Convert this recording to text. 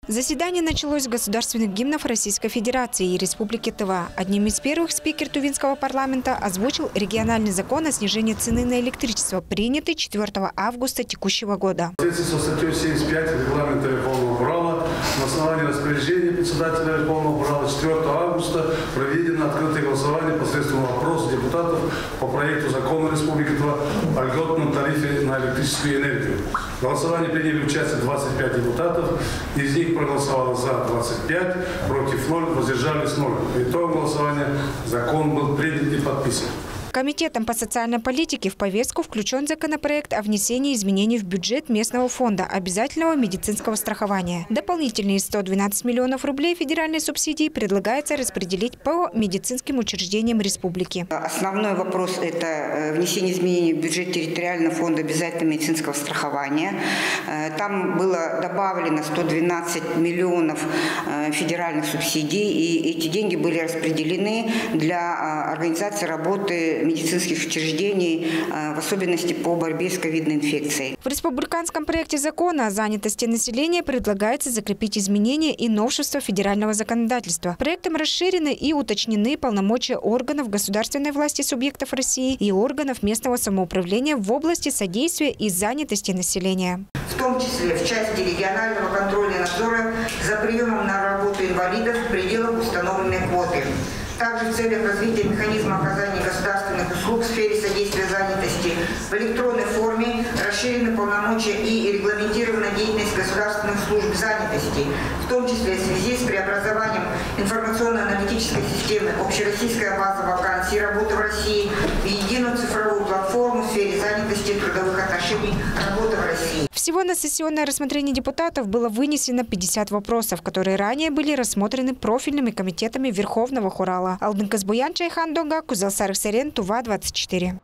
Заседание началось с государственных гимнов Российской Федерации и Республики Тыва. Одним из первых спикер Тувинского парламента озвучил региональный закон о снижении цены на электричество, принятый 4 августа текущего года. В соответствии со статьей 75 регламента Верховного Урала на основании распоряжения председателя Верховного Урала 4 августа проведено открытое голосование посредством вопроса депутатов по проекту закона Республики Тыва о льготном тарифе на электрическую энергию. В голосовании приняли участие 25 депутатов, из них проголосовало за 25, против 0, воздержались 0. Итогом голосования закон был принят и подписан. Комитетом по социальной политике в повестку включен законопроект о внесении изменений в бюджет местного фонда обязательного медицинского страхования. Дополнительные 112 миллионов рублей федеральной субсидии предлагается распределить по медицинским учреждениям республики. Основной вопрос – это внесение изменений в бюджет территориального фонда обязательного медицинского страхования. Там было добавлено 112 миллионов федеральных субсидий, и эти деньги были распределены для организации работы медицинских учреждений, в особенности по борьбе с ковидной инфекцией. В республиканском проекте закона о занятости населения предлагается закрепить изменения и новшества федерального законодательства. Проектом расширены и уточнены полномочия органов государственной власти субъектов России и органов местного самоуправления в области содействия и занятости населения. В том числе в части регионального контроля и надзора за приемом на работу инвалидов в пределах установленной квоты. Также в целях развития механизма оказания государственных услуг в сфере содействия занятости в электронной форме расширены полномочия и регламентирована деятельность государственных служб занятости, в том числе в связи с преобразованием информационно-аналитической системы «Общероссийская база вакансий работы в России» в единую цифровую платформу в сфере занятости и трудовых отношений работы в России. Всего на сессионное рассмотрение депутатов было вынесено 50 вопросов, которые ранее были рассмотрены профильными комитетами Верховного Хурала. Алдын Казбуян, Чайхан Донга, Кузалсарых Серен, Тува 24.